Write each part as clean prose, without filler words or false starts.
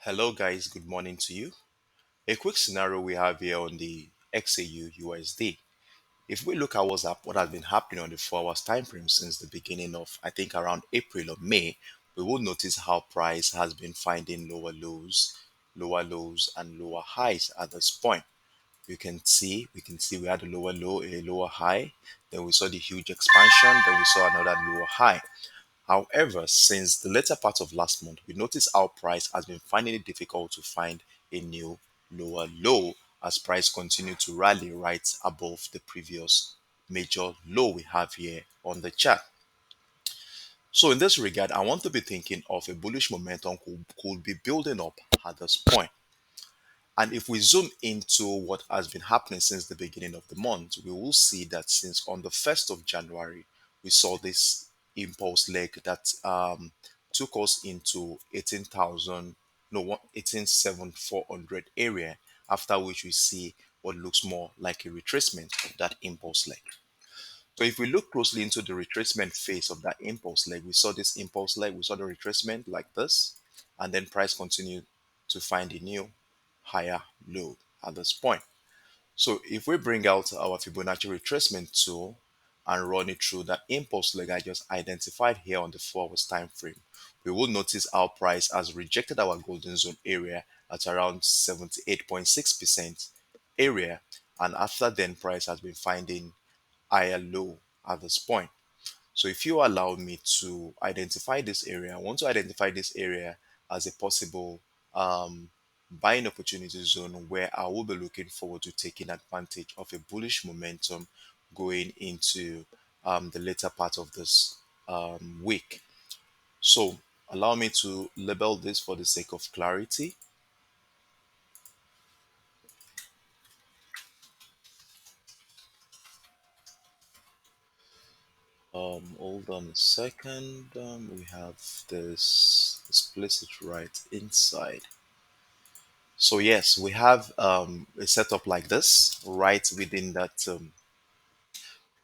Hello guys, good morning to you. A quick scenario we have here on the XAUUSD. If we look at what has been happening on the 4 hours time frame since the beginning of I think around April or May, we will notice how price has been finding lower lows and lower highs at this point. We can see we had a lower low, a lower high, then we saw the huge expansion, then we saw another lower high. However, since the later part of last month, we noticed our price has been finding it difficult to find a new lower low as price continued to rally right above the previous major low we have here on the chart. So in this regard, I want to be thinking of a bullish momentum could be building up at this point. And if we zoom into what has been happening since the beginning of the month, we will see that since on the 1st of January, we saw this impulse leg that took us into 18,000, no, 18,700 area, after which we see what looks more like a retracement of that impulse leg. So if we look closely into the retracement phase of that impulse leg, we saw this impulse leg, we saw the retracement like this, and then price continued to find a new higher low at this point. So if we bring out our Fibonacci retracement tool and run it through that impulse leg I just identified here on the 4 hours time frame, we will notice our price has rejected our golden zone area at around 78.6% area, and after then price has been finding higher low at this point. So if you allow me to identify this area, I want to identify this area as a possible um, buying opportunity zone where I will be looking forward to taking advantage of a bullish momentum going into the later part of this week. So allow me to label this for the sake of clarity. Hold on a second. We have this place it right inside. So yes, we have a setup like this right within that,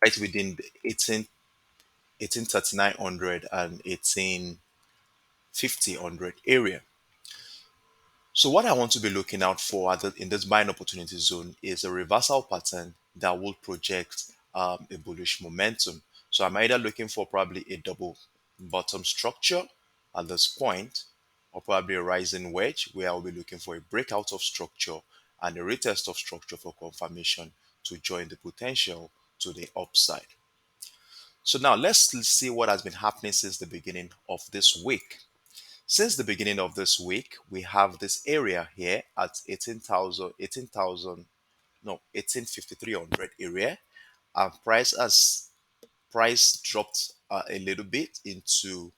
right within the 183900 and 185000 area. So what I want to be looking out for in this buying opportunity zone is a reversal pattern that will project a bullish momentum. So I'm either looking for probably a double bottom structure at this point, or probably a rising wedge where I'll be looking for a breakout of structure and a retest of structure for confirmation to join the potential to the upside. So now let's see what has been happening since the beginning of this week. Since the beginning of this week, we have this area here at 18,000, no, 18,5300 area. And price dropped a little bit into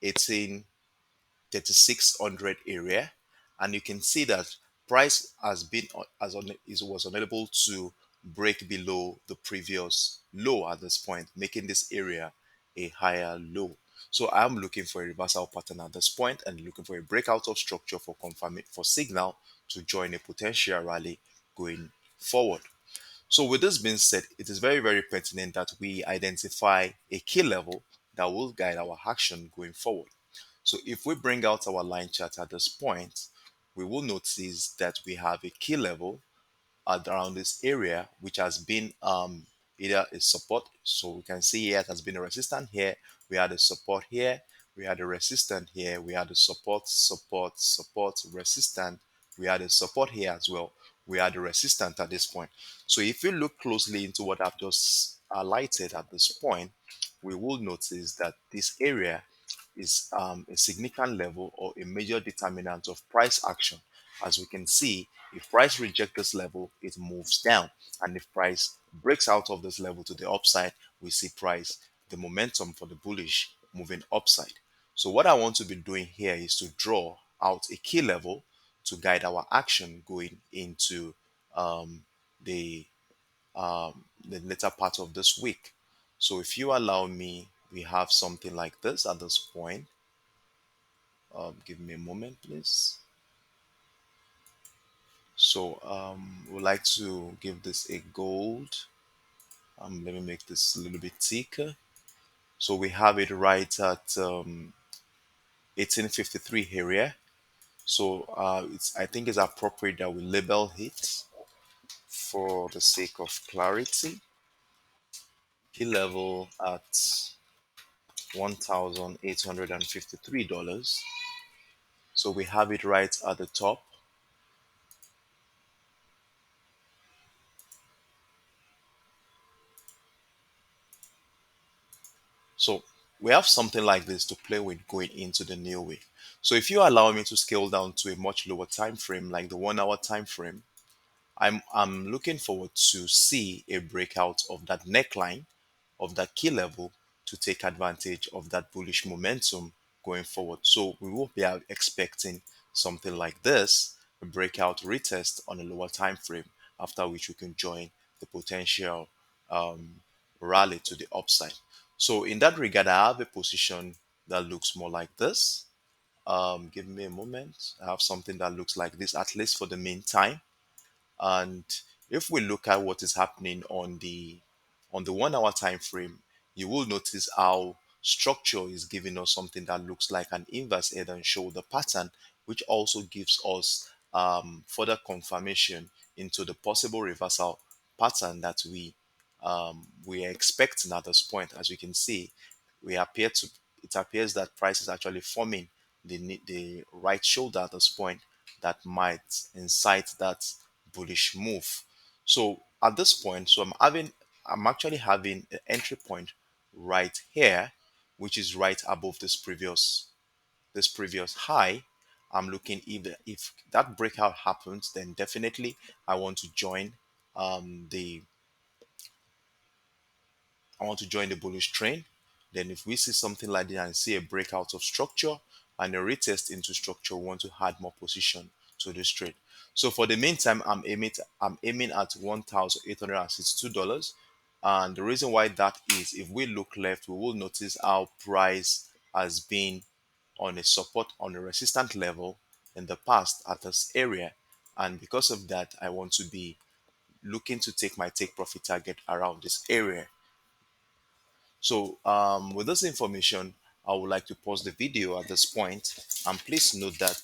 18,3600 area, and you can see that price has been as on is was unable to break below the previous low at this point, making this area a higher low. So I'm looking for a reversal pattern at this point and looking for a breakout of structure for confirming for signal to join a potential rally going forward. So with this being said, it is very, very pertinent that we identify a key level that will guide our action going forward. So if we bring out our line chart at this point, we will notice that we have a key level at around this area, which has been either a support. So we can see here it has been a resistance here. We had a support here. We had a resistance here. We had a support, resistance. We had a support here as well. We had a resistance at this point. So if you look closely into what I've just highlighted at this point, we will notice that this area is a significant level or a major determinant of price action. As we can see, if price rejects this level, it moves down. And if price breaks out of this level to the upside, we see price, the momentum for the bullish moving upside. So what I want to be doing here is to draw out a key level to guide our action going into um, the the later part of this week. So if you allow me, we have something like this at this point. Give me a moment, please. So we'd like to give this a gold. Let me make this a little bit thicker. So we have it right at 1853 area. So I think it's appropriate that we label it for the sake of clarity. Key level at $1,853. So we have it right at the top. So we have something like this to play with going into the new week. So if you allow me to scale down to a much lower time frame, like the 1 hour time frame, I'm looking forward to see a breakout of that neckline of that key level to take advantage of that bullish momentum going forward. So we will be expecting something like this, a breakout retest on a lower time frame, after which we can join the potential um, rally to the upside. So in that regard, I have a position that looks more like this. Give me a moment. I have something that looks like this, at least for the meantime. And if we look at what is happening on the 1 hour time frame, you will notice how structure is giving us something that looks like an inverse head and shoulder pattern, which also gives us further confirmation into the possible reversal pattern that we are expecting at this point. As you can see, we appear to it appears that price is actually forming the right shoulder at this point that might incite that bullish move. So at this point, I'm actually having an entry point right here, which is right above this previous high. I'm looking, if that breakout happens, then definitely I want to join the bullish train. Then if we see something like that and see a breakout of structure and a retest into structure, we want to add more position to this trade. So for the meantime, I'm aiming at $1,862. And the reason why that is, if we look left, we will notice how price has been on a support, on a resistant level in the past at this area. And because of that, I want to be looking to take my take profit target around this area. So, with this information, I would like to pause the video at this point, and please note that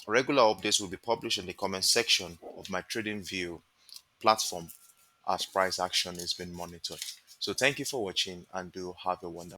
regular updates will be published in the comment section of my TradingView platform as price action is being monitored. So, thank you for watching and do have a wonderful